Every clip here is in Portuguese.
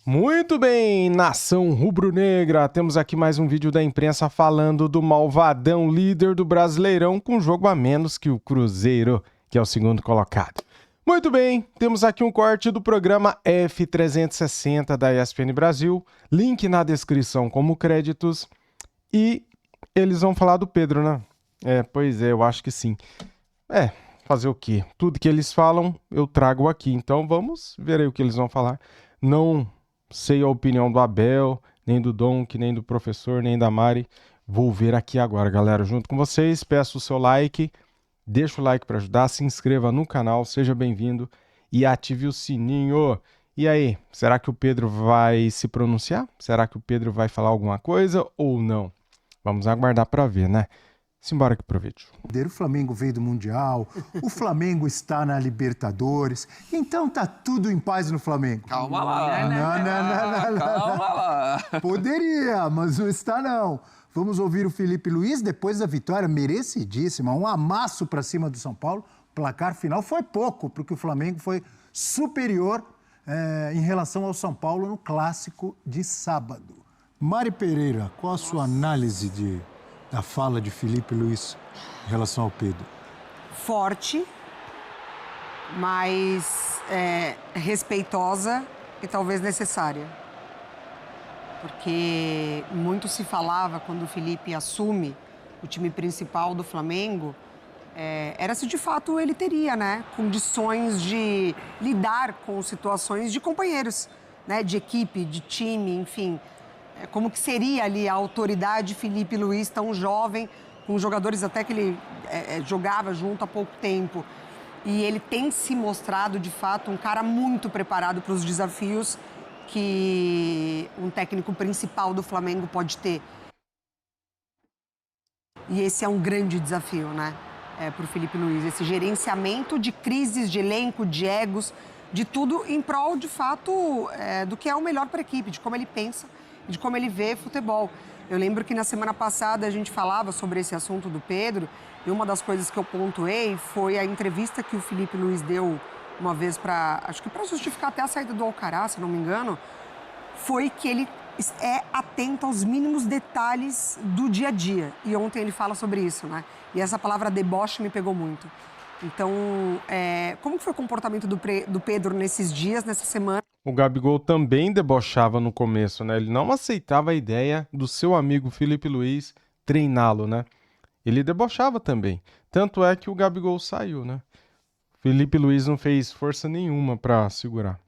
Muito bem, nação rubro-negra, temos aqui mais um vídeo da imprensa falando do malvadão líder do Brasileirão com jogo a menos que o Cruzeiro, que é o segundo colocado. Muito bem, temos aqui um corte do programa F360 da ESPN Brasil, link na descrição como créditos, e eles vão falar do Pedro, né? Pois é, eu acho que sim. Fazer o quê? Tudo que eles falam eu trago aqui, então vamos ver aí o que eles vão falar. Não sei a opinião do Abel, nem do Donk, nem do professor, nem da Mari. Vou ver aqui agora, galera, junto com vocês. Peço o seu like, deixa o like para ajudar, se inscreva no canal, seja bem-vindo e ative o sininho. E aí, será que o Pedro vai se pronunciar? Será que o Pedro vai falar alguma coisa ou não? Vamos aguardar para ver, né? Simbora aqui pro vídeo. O Flamengo veio do Mundial, o Flamengo está na Libertadores, então tá tudo em paz no Flamengo. Calma lá. Não. Calma lá. Poderia, mas não está não. Vamos ouvir o Felipe Luiz depois da vitória merecidíssima, um amasso para cima do São Paulo. O placar final foi pouco, porque o Flamengo foi superior em relação ao São Paulo no clássico de sábado. Mari Pereira, qual a sua análise da fala de Felipe Luiz em relação ao Pedro? Forte, mas respeitosa e talvez necessária. Porque muito se falava quando o Felipe assume o time principal do Flamengo, era se de fato ele teria, né, condições de lidar com situações de companheiros, né, de equipe, de time, enfim. Como que seria ali a autoridade Felipe Luiz, tão jovem, com jogadores até que ele jogava junto há pouco tempo. E ele tem se mostrado, de fato, um cara muito preparado para os desafios que um técnico principal do Flamengo pode ter. E esse é um grande desafio, né, para o Felipe Luiz. Esse gerenciamento de crises, de elenco, de egos, de tudo em prol, de fato, do que é o melhor para a equipe, de como ele pensa, de como ele vê futebol. Eu lembro que na semana passada a gente falava sobre esse assunto do Pedro e uma das coisas que eu pontuei foi a entrevista que o Felipe Luiz deu uma vez acho que para justificar até a saída do Alcaraz, se não me engano, foi que ele é atento aos mínimos detalhes do dia a dia. E ontem ele fala sobre isso, né? E essa palavra deboche me pegou muito. Então, como que foi o comportamento do Pedro nesses dias, nessa semana? O Gabigol também debochava no começo, né? Ele não aceitava a ideia do seu amigo Felipe Luiz treiná-lo, né? Ele debochava também. Tanto é que o Gabigol saiu, né? Felipe Luiz não fez força nenhuma para segurar.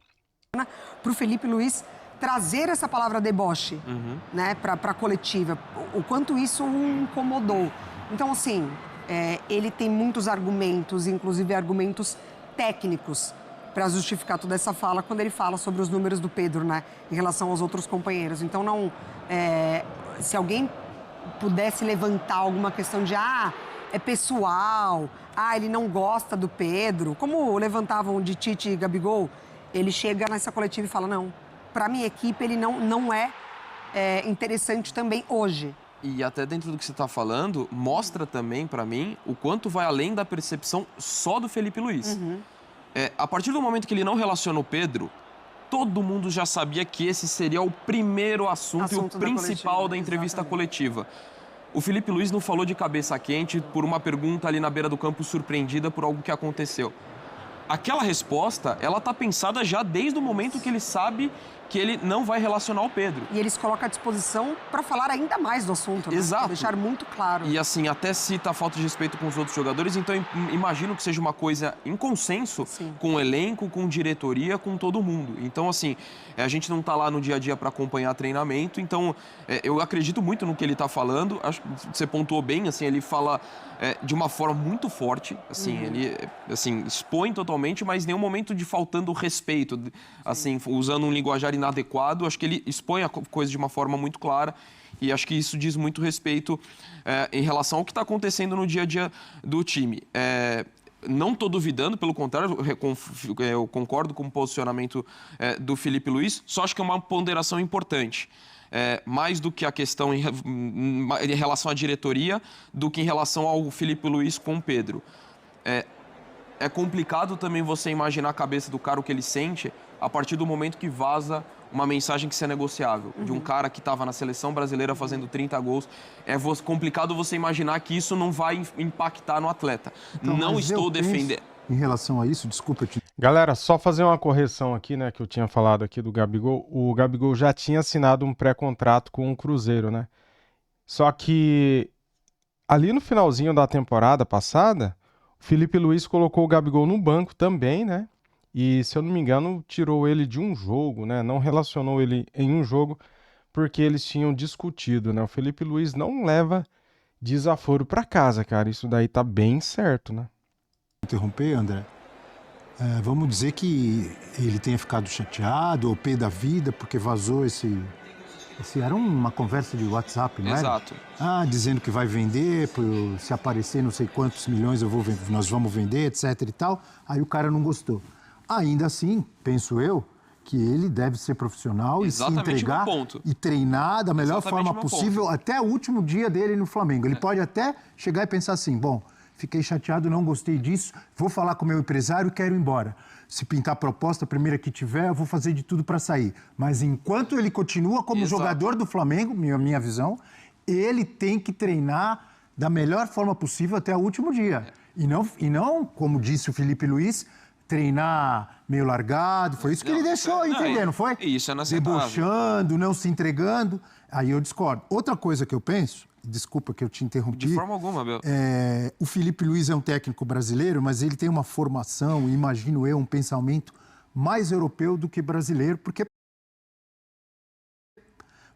Para o Felipe Luiz trazer essa palavra deboche, né, para a coletiva, o quanto isso o incomodou. Então, assim, ele tem muitos argumentos, inclusive argumentos técnicos, para justificar toda essa fala quando ele fala sobre os números do Pedro, né, em relação aos outros companheiros. Então, não, se alguém pudesse levantar alguma questão de é pessoal, ele não gosta do Pedro, como levantavam de Tite e Gabigol, ele chega nessa coletiva e fala, não, para minha equipe ele não é interessante também hoje. E até dentro do que você está falando, mostra também para mim o quanto vai além da percepção só do Felipe Luiz. A partir do momento que ele não relaciona o Pedro, todo mundo já sabia que esse seria o primeiro assunto e o principal da entrevista coletiva. O Felipe Luiz não falou de cabeça quente por uma pergunta ali na beira do campo surpreendida por algo que aconteceu. Aquela resposta, ela tá pensada já desde o momento que ele sabe que ele não vai relacionar o Pedro. E ele se coloca à disposição para falar ainda mais do assunto, né? Exato. Deixar muito claro. E assim, até cita a falta de respeito com os outros jogadores, então imagino que seja uma coisa em consenso. Sim. Com o elenco, com diretoria, com todo mundo. Então assim, a gente não tá lá no dia a dia para acompanhar treinamento, então eu acredito muito no que ele tá falando. Acho que você pontuou bem, assim, ele fala de uma forma muito forte, assim, ele assim, expõe totalmente, mas nenhum momento de faltando respeito, assim, usando um linguajar inadequado. Acho que ele expõe a coisa de uma forma muito clara e acho que isso diz muito respeito em relação ao que está acontecendo no dia a dia do time. Não estou duvidando, pelo contrário, eu concordo com o posicionamento do Felipe Luiz, só acho que é uma ponderação importante. Mais do que a questão em relação à diretoria, do que em relação ao Felipe Luiz com o Pedro. É complicado também você imaginar a cabeça do cara, o que ele sente, a partir do momento que vaza uma mensagem que isso é negociável. De um cara que estava na seleção brasileira fazendo 30 gols. É complicado você imaginar que isso não vai impactar no atleta. Então, não mas estou eu penso, defendendo. em relação a isso, desculpa te... Galera, só fazer uma correção aqui, né, que eu tinha falado aqui do Gabigol. O Gabigol já tinha assinado um pré-contrato com o Cruzeiro, né? Só que ali no finalzinho da temporada passada, o Felipe Luiz colocou o Gabigol no banco também, né? E, se eu não me engano, tirou ele de um jogo, né? Não relacionou ele em um jogo, porque eles tinham discutido, né? O Felipe Luiz não leva desaforo pra casa, cara. Isso daí tá bem certo, né? interromper, André. Vamos dizer que ele tenha ficado chateado ou pé da vida porque vazou esse era uma conversa de WhatsApp, não é? Exato. Dizendo que vai vender, se aparecer não sei quantos milhões nós vamos vender, etc e tal. Aí o cara não gostou. Ainda assim, penso eu, que ele deve ser profissional Exatamente, e se entregar e treinar da melhor forma possível até o último dia dele no Flamengo. Ele pode até chegar e pensar assim, bom, fiquei chateado, não gostei disso, vou falar com o meu empresário e quero ir embora. Se pintar proposta, a primeira que tiver, eu vou fazer de tudo para sair. Mas enquanto ele continua como jogador do Flamengo, minha visão, ele tem que treinar da melhor forma possível até o último dia. E não, como disse o Felipe Luiz, treinar meio largado. Foi isso que ele deixou entender, não foi? Isso é inaceitável. Debochando, não se entregando. Aí eu discordo. Outra coisa que eu penso, desculpa que eu te interrompi. De forma alguma, Abel. O Felipe Luiz é um técnico brasileiro, mas ele tem uma formação, imagino eu, um pensamento mais europeu do que brasileiro, porque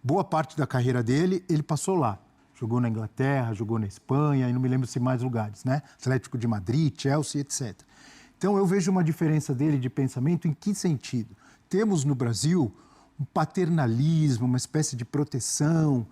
boa parte da carreira dele, ele passou lá. Jogou na Inglaterra, jogou na Espanha, e não me lembro se mais lugares, né? Atlético de Madrid, Chelsea, etc. Então, eu vejo uma diferença dele de pensamento em que sentido? Temos no Brasil um paternalismo, uma espécie de proteção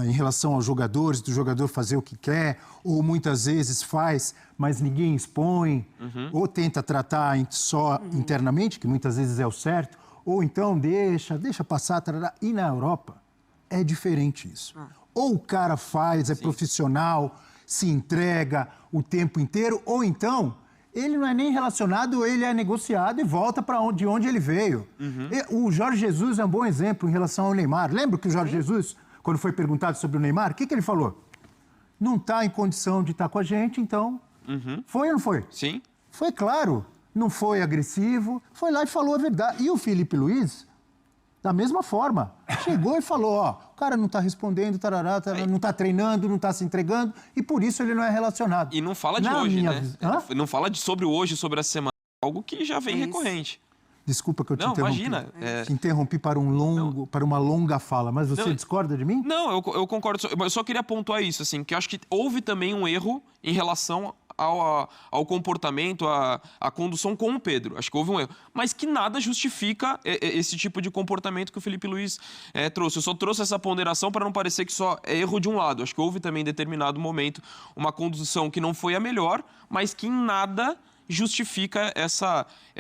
em relação aos jogadores, do jogador fazer o que quer, ou muitas vezes faz, mas ninguém expõe, ou tenta tratar só internamente, que muitas vezes é o certo, ou então deixa passar, tarará. E na Europa é diferente isso. Ou o cara faz, é profissional, se entrega o tempo inteiro, ou então ele não é nem relacionado, ele é negociado e volta de onde ele veio. O Jorge Jesus é um bom exemplo em relação ao Neymar. Lembra que o Jorge Jesus, quando foi perguntado sobre o Neymar, o que ele falou? Não está em condição de estar com a gente, então... Foi ou não foi? Sim. Foi claro. Não foi agressivo, foi lá e falou a verdade. E o Felipe Luiz, da mesma forma, chegou e falou, o cara não está respondendo, tarará, não está treinando, não está se entregando, e por isso ele não é relacionado. E não fala de hoje, né? Não fala sobre hoje, sobre a semana. Algo que já vem recorrente. Desculpa que eu te interrompi. Imagina. Te interrompi para uma longa fala, mas você discorda de mim? Não, eu concordo. Eu só queria pontuar isso, assim, que eu acho que houve também um erro em relação ao comportamento, à condução com o Pedro. Acho que houve um erro. Mas que nada justifica esse tipo de comportamento que o Felipe Luiz trouxe. Eu só trouxe essa ponderação para não parecer que só é erro de um lado. Acho que houve também, em determinado momento, uma condução que não foi a melhor, mas que em nada justifica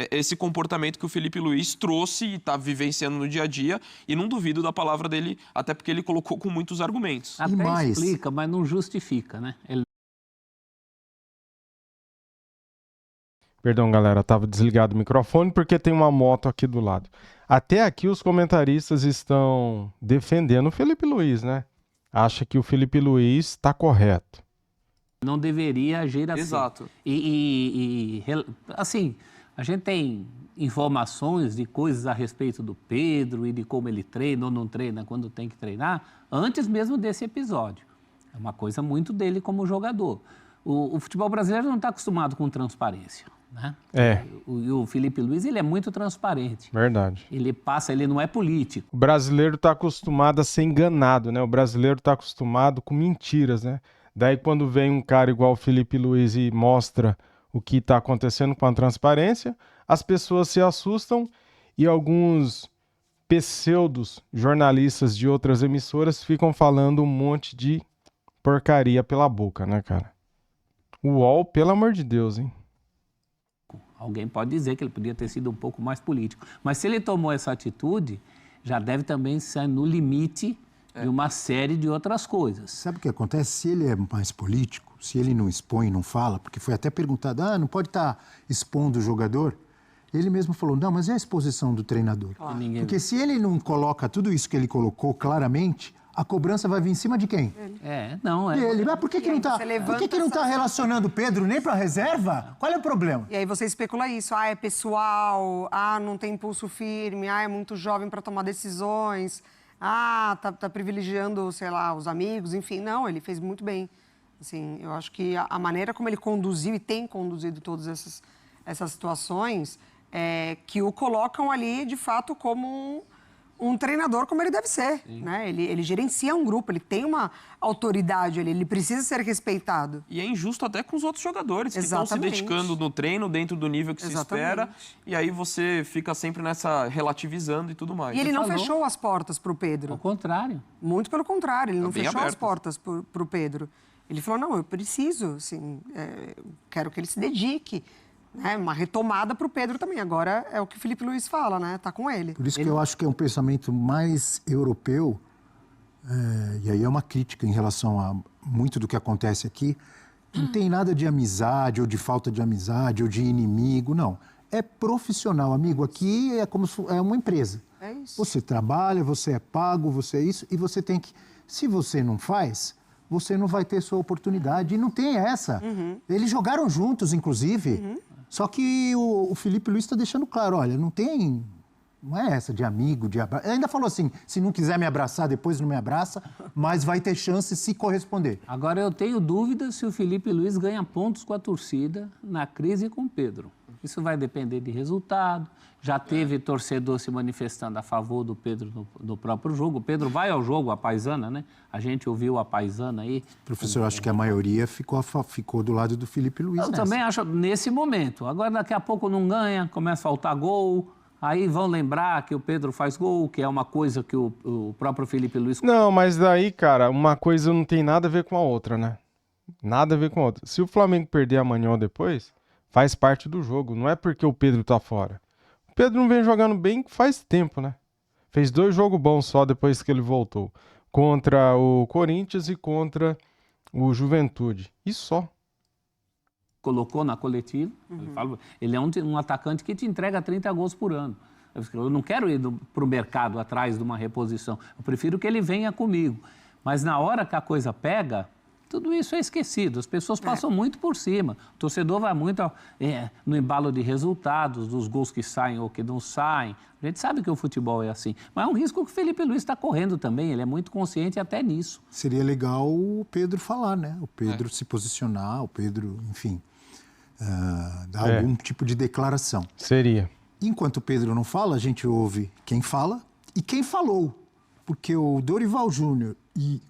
esse comportamento que o Felipe Luiz trouxe e está vivenciando no dia a dia. E não duvido da palavra dele, até porque ele colocou com muitos argumentos. Até explica, mas não justifica, né? Perdão, galera, estava desligado o microfone porque tem uma moto aqui do lado. Até aqui os comentaristas estão defendendo o Felipe Luiz, né? Acha que o Felipe Luiz está correto. Não deveria agir assim. Exato. Assim, a gente tem informações de coisas a respeito do Pedro e de como ele treina ou não treina quando tem que treinar, antes mesmo desse episódio. É uma coisa muito dele como jogador. O futebol brasileiro não está acostumado com transparência, né? O Felipe Luiz, ele é muito transparente. Verdade. Ele não é político. O brasileiro está acostumado a ser enganado, né? O brasileiro está acostumado com mentiras, né? Daí quando vem um cara igual o Felipe Luiz e mostra o que está acontecendo com a transparência, as pessoas se assustam e alguns pseudos jornalistas de outras emissoras ficam falando um monte de porcaria pela boca, né, cara? O UOL, pelo amor de Deus, hein? Alguém pode dizer que ele podia ter sido um pouco mais político. Mas se ele tomou essa atitude, já deve também ser no limite de uma série de outras coisas. Sabe o que acontece? Se ele é mais político, se ele não expõe, não fala, porque foi até perguntado, não pode estar expondo o jogador. Ele mesmo falou, não, mas é a exposição do treinador. Porque se ele não coloca tudo isso que ele colocou claramente, a cobrança vai vir em cima de quem? Ele. Mas por que não está relacionando o Pedro nem para a reserva? Qual é o problema? E aí você especula isso. É pessoal. Não tem impulso firme. É muito jovem para tomar decisões. Tá privilegiando, sei lá, os amigos. Enfim, não, ele fez muito bem. Assim, eu acho que a maneira como ele conduziu e tem conduzido todas essas situações que o colocam ali, de fato, como um treinador como ele deve ser, né? Ele gerencia um grupo, ele tem uma autoridade ali, ele precisa ser respeitado. E é injusto até com os outros jogadores que estão se dedicando no treino dentro do nível que se espera, e aí você fica sempre nessa relativizando e tudo mais. E ele não fechou as portas para o Pedro. Ao contrário. Muito pelo contrário, ele não fechou abertas. as portas para o Pedro. Ele falou, não, eu preciso, assim, quero que ele se dedique. Uma retomada para o Pedro também. Agora é o que o Filipe Luís fala, né? Tá com ele. Por isso que eu acho que é um pensamento mais europeu, e aí é uma crítica em relação a muito do que acontece aqui. Não tem nada de amizade, ou de falta de amizade, ou de inimigo, não. É profissional, amigo. Aqui é como se é uma empresa. É isso. Você trabalha, você é pago, você é isso, e você tem que... Se você não faz, você não vai ter sua oportunidade. E não tem essa. Eles jogaram juntos, inclusive. Só que o Filipe Luís está deixando claro, olha, não é essa de amigo, de abraço. Ele ainda falou assim, se não quiser me abraçar, depois não me abraça, mas vai ter chance se corresponder. Agora, eu tenho dúvida se o Filipe Luís ganha pontos com a torcida na crise com o Pedro. Isso vai depender de resultado. Já teve torcedor se manifestando a favor do Pedro no próprio jogo. O Pedro vai ao jogo, a paisana, né? A gente ouviu a paisana aí. Professor, acho que a maioria ficou do lado do Filipe Luís. Eu também acho, nesse momento. Agora, daqui a pouco não ganha, começa a faltar gol. Aí vão lembrar que o Pedro faz gol, que é uma coisa que o próprio Filipe Luís... Não, mas daí, cara, uma coisa não tem nada a ver com a outra, né? Nada a ver com a outra. Se o Flamengo perder amanhã ou depois, faz parte do jogo. Não é porque o Pedro tá fora. O Pedro não vem jogando bem faz tempo, né? Fez 2 jogos bons só depois que ele voltou. Contra o Corinthians e contra o Juventude. E só. Colocou na coletiva. Ele é um atacante que te entrega 30 gols por ano. Eu não quero ir para o mercado atrás de uma reposição. Eu prefiro que ele venha comigo. Mas na hora que a coisa pega, tudo isso é esquecido. As pessoas passam muito por cima. O torcedor vai muito no embalo de resultados, dos gols que saem ou que não saem. A gente sabe que o futebol é assim. Mas é um risco que o Filipe Luís está correndo também. Ele é muito consciente até nisso. Seria legal o Pedro falar, né? O Pedro se posicionar, o Pedro, enfim, dar algum tipo de declaração. Seria. Enquanto o Pedro não fala, a gente ouve quem fala e quem falou. Porque o Dorival Júnior,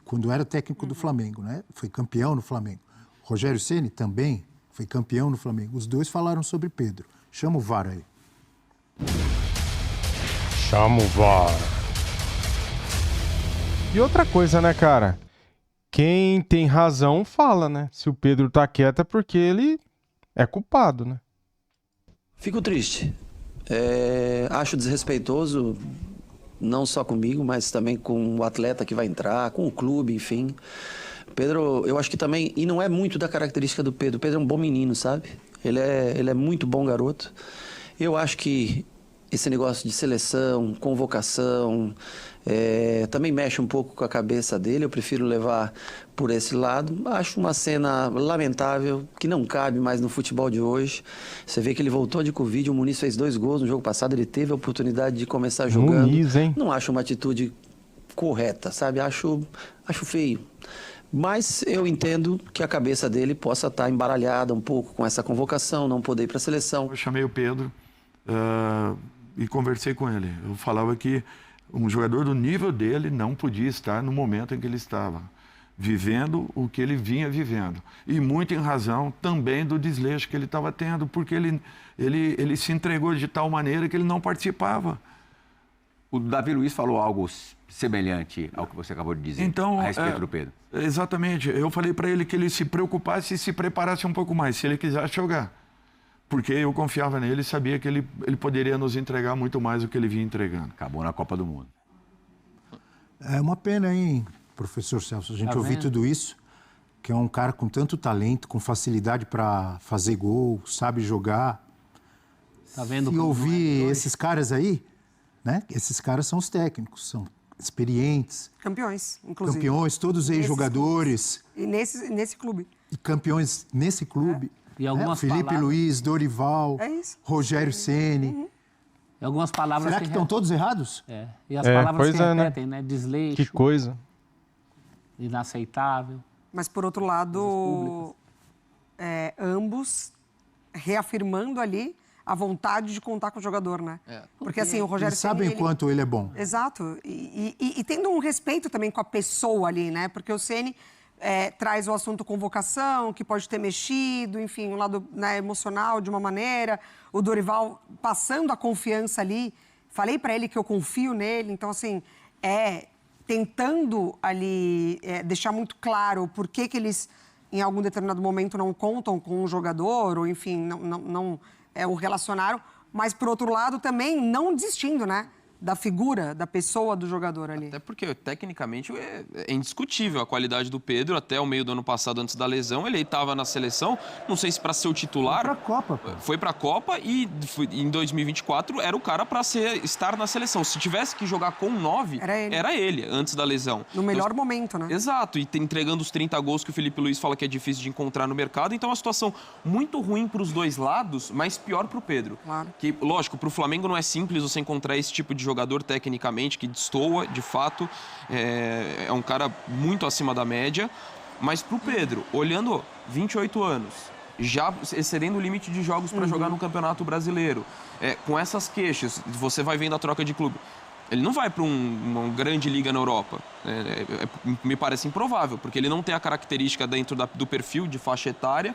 quando era técnico do Flamengo, né? Foi campeão no Flamengo. Rogério Ceni também foi campeão no Flamengo. Os dois falaram sobre Pedro. Chama o VAR aí. Chama o VAR. E outra coisa, né, cara? Quem tem razão fala, né? Se o Pedro tá quieto é porque ele é culpado, né? Fico triste. Acho desrespeitoso, não só comigo, mas também com o atleta que vai entrar, com o clube, enfim. Pedro, eu acho que também, e não é muito da característica do Pedro. O Pedro é um bom menino, sabe? Ele é muito bom garoto. Eu acho que esse negócio de seleção, convocação, também mexe um pouco com a cabeça dele. Eu prefiro levar por esse lado. Acho uma cena lamentável, que não cabe mais no futebol de hoje. Você vê que ele voltou de Covid, o Muniz fez 2 gols no jogo passado, ele teve a oportunidade de começar jogando. Muniz, hein? Não acho uma atitude correta, sabe? Acho feio. Mas eu entendo que a cabeça dele possa estar embaralhada um pouco com essa convocação, não poder ir para a seleção. Eu chamei o Pedro e conversei com ele. Eu falava que um jogador do nível dele não podia estar no momento em que ele estava, vivendo o que ele vinha vivendo. E muito em razão também do desleixo que ele estava tendo, porque ele se entregou de tal maneira que ele não participava. O Davi Luiz falou algo semelhante ao que você acabou de dizer a respeito do Pedro. Exatamente. Eu falei para ele que ele se preocupasse e se preparasse um pouco mais, se ele quisesse jogar. Porque eu confiava nele e sabia que ele poderia nos entregar muito mais do que ele vinha entregando. Acabou na Copa do Mundo. É uma pena, hein, professor Celso, a gente ouvir tudo isso, que é um cara com tanto talento, com facilidade para fazer gol, sabe jogar. Tá vendo E como ouvir não é esses caras aí, né? Esses caras são os técnicos, são experientes, Campeões, inclusive. campeões, todos ex-jogadores E nesse clube. e campeões nesse clube. E algumas Felipe palavras- Luiz, Dorival, É isso. Rogério Ceni. E algumas palavras Será que estão todos errados? E as É, palavras pois que é, né? repetem, né? Desleixo, Que coisa. inaceitável. Mas, por outro lado, ambos reafirmando ali a vontade de contar com o jogador, né? Porque, assim, o Rogério Eles sabem Ceni, o quanto ele é bom. Exato. E tendo um respeito também com a pessoa ali, né? Porque o Ceni traz o assunto convocação, que pode ter mexido, enfim, um lado, né, emocional de uma maneira. O Dorival passando a confiança ali. Falei para ele que eu confio nele. Então, assim, tentando ali deixar muito claro por que eles, em algum determinado momento, não contam com um jogador, ou, enfim, não o relacionaram. Mas, por outro lado, também não desistindo, né? Da figura, da pessoa do jogador ali. Até porque, tecnicamente, é indiscutível a qualidade do Pedro. Até o meio do ano passado, antes da lesão, ele estava na seleção. Não sei se para ser o titular. Foi pra Copa, pô. Foi para a Copa e em 2024 era o cara para estar na seleção. Se tivesse que jogar com 9, Era ele. antes da lesão. No melhor momento, né? Exato, e entregando os 30 gols que o Felipe Luiz fala que é difícil de encontrar no mercado. Então, é uma situação muito ruim para os dois lados, mas pior para o Pedro. Claro. Que, lógico, para o Flamengo não é simples você encontrar esse tipo de jogador tecnicamente, que destoa, de fato. É um cara muito acima da média. Mas para o Pedro, olhando 28 anos, já excedendo o limite de jogos para jogar no Campeonato Brasileiro, com essas queixas, você vai vendo a troca de clube. Ele não vai para uma grande liga na Europa. Me parece improvável, porque ele não tem a característica dentro do perfil de faixa etária.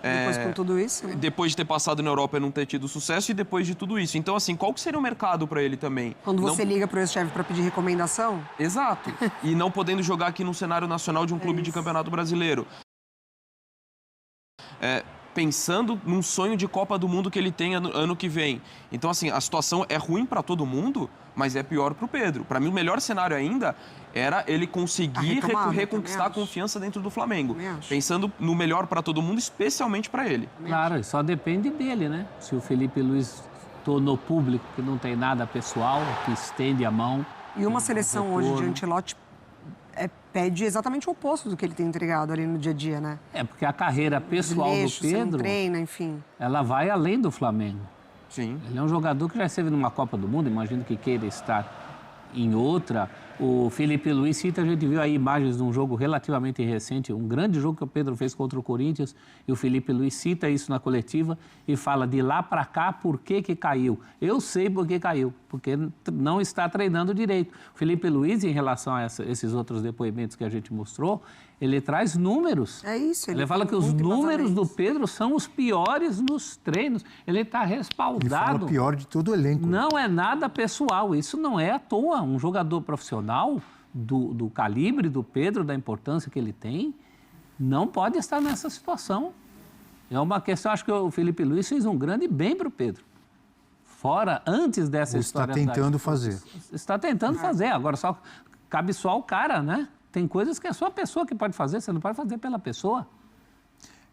Depois com tudo isso, né? Depois de ter passado na Europa e não ter tido sucesso, e depois de tudo isso. Então, assim, qual que seria o mercado para ele também? Quando você liga para o ex-chefe para pedir recomendação? Exato. E não podendo jogar aqui no cenário nacional de um clube de Campeonato Brasileiro. Pensando num sonho de Copa do Mundo que ele tem ano que vem. Então, assim, a situação é ruim para todo mundo, mas é pior para o Pedro. Para mim, o melhor cenário ainda era ele conseguir reconquistar a confiança dentro do Flamengo. Pensando no melhor para todo mundo, especialmente para ele. Claro, só depende dele, né? Se o Felipe Luiz tornou público que não tem nada pessoal, que estende a mão. E uma seleção hoje de Ancelotti pede exatamente o oposto do que ele tem entregado ali no dia a dia, né? Porque a carreira pessoal do Pedro, treina, enfim. Ela vai além do Flamengo. Sim. Ele é um jogador que já esteve numa Copa do Mundo, imagino que queira estar em outra. O Felipe Luiz cita, a gente viu aí imagens de um jogo relativamente recente, um grande jogo que o Pedro fez contra o Corinthians, e o Felipe Luiz cita isso na coletiva e fala de lá para cá por que caiu. Eu sei por que caiu, porque não está treinando direito. O Felipe Luiz, em relação a esses outros depoimentos que a gente mostrou, ele traz números. É isso. Ele fala que os números do Pedro são os piores nos treinos. Ele está respaldado. Ele fala o pior de todo o elenco. Não é nada pessoal. Isso não é à toa. Um jogador profissional do calibre do Pedro, da importância que ele tem, não pode estar nessa situação. É uma questão, acho que o Felipe Luiz fez um grande bem para o Pedro. Fora, antes dessa história... Está tentando fazer. Está tentando fazer. Agora, cabe só ao cara, né? Tem coisas que é só a pessoa que pode fazer, você não pode fazer pela pessoa.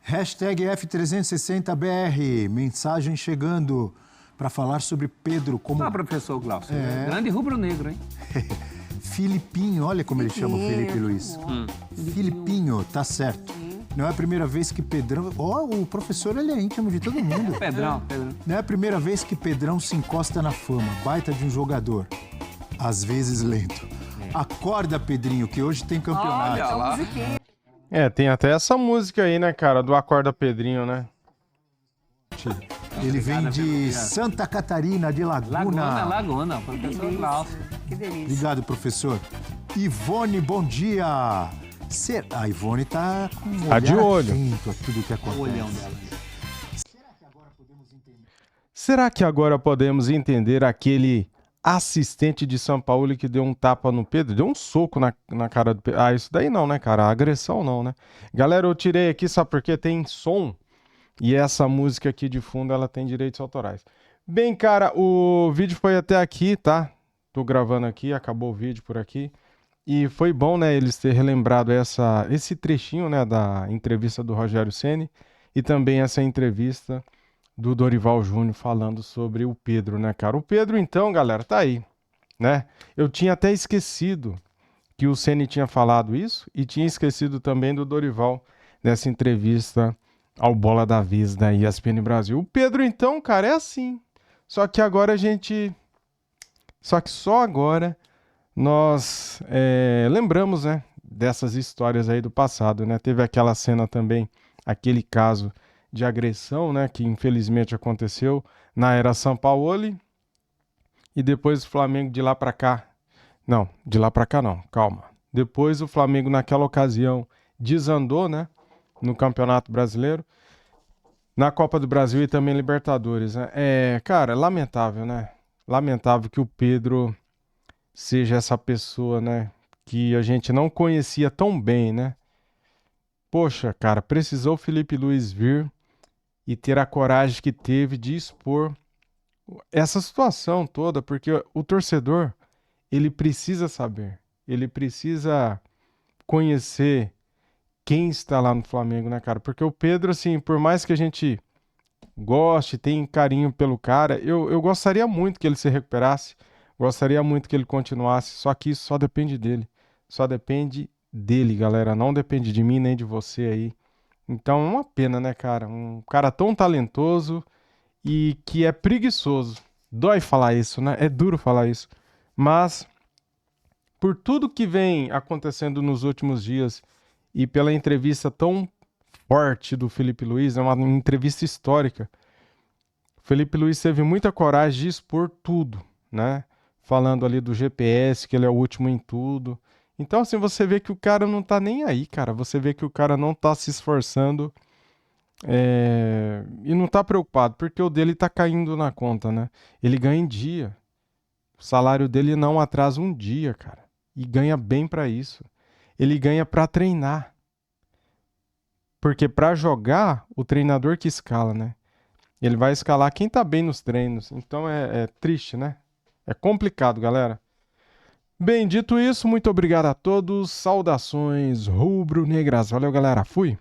Hashtag F360BR, mensagem chegando para falar sobre Pedro como... Ah, professor Glaucio, grande rubro-negro, hein? Filipinho, olha como ele chama o Felipe Luiz. Filipinho, tá certo. Não é a primeira vez que Pedrão... o professor, ele é íntimo de todo mundo. Pedrão. Não é a primeira vez que Pedrão se encosta na fama. Baita de um jogador. Às vezes lento. Acorda, Pedrinho, que hoje tem campeonato. Olha lá. Tem até essa música aí, né, cara? Do Acorda Pedrinho, né? Ele vem de Santa Catarina, de Laguna, professor Glaucio. Que delícia. Obrigado, professor. Ivone, bom dia. A Ivone tá com um Tá de olho. atento a tudo que acontece. O olhão dela. Será que agora podemos entender aquele assistente de São Paulo que deu um tapa no Pedro? Deu um soco na cara do Pedro. Isso daí não, né, cara? A agressão não, né? Galera, eu tirei aqui só porque tem som. E essa música aqui de fundo, ela tem direitos autorais. Bem, cara, o vídeo foi até aqui, tá? Tô gravando aqui, acabou o vídeo por aqui. E foi bom, né, eles terem relembrado esse trechinho, né, da entrevista do Rogério Ceni e também essa entrevista do Dorival Júnior falando sobre o Pedro, né, cara? O Pedro, então, galera, tá aí, né? Eu tinha até esquecido que o Ceni tinha falado isso e tinha esquecido também do Dorival nessa entrevista ao Bola da Vez da ESPN Brasil. O Pedro, então, cara, é assim. Só que agora a gente... Só que só agora nós lembramos, né, dessas histórias aí do passado, né? Teve aquela cena também, aquele caso de agressão, né, que infelizmente aconteceu na era Sampaoli, e depois o Flamengo de lá para cá. Não, de lá para cá não, calma. Depois o Flamengo naquela ocasião desandou, né, no Campeonato Brasileiro, na Copa do Brasil e também Libertadores, né? Cara, lamentável, né? Lamentável que o Pedro seja essa pessoa, né, que a gente não conhecia tão bem, né? Poxa, cara, precisou o Felipe Luiz vir e ter a coragem que teve de expor essa situação toda, porque o torcedor, ele precisa saber, ele precisa conhecer quem está lá no Flamengo, né, cara? Porque o Pedro, assim, por mais que a gente goste, tenha carinho pelo cara, eu gostaria muito que ele se recuperasse, gostaria muito que ele continuasse, só que isso só depende dele. Só depende dele, galera. Não depende de mim nem de você aí. Então é uma pena, né, cara? Um cara tão talentoso e que é preguiçoso. Dói falar isso, né? É duro falar isso. Mas por tudo que vem acontecendo nos últimos dias e pela entrevista tão forte do Felipe Luiz, é uma entrevista histórica. O Felipe Luiz teve muita coragem de expor tudo, né? Falando ali do GPS, que ele é o último em tudo. Então, assim, você vê que o cara não tá nem aí, cara. Você vê que o cara não tá se esforçando e não tá preocupado, porque o dele tá caindo na conta, né? Ele ganha em dia. O salário dele não atrasa um dia, cara. E ganha bem pra isso. Ele ganha pra treinar. Porque pra jogar, o treinador que escala, né? Ele vai escalar quem tá bem nos treinos. Então é triste, né? É complicado, galera. Bem, dito isso, muito obrigado a todos. Saudações rubro-negras. Valeu, galera. Fui.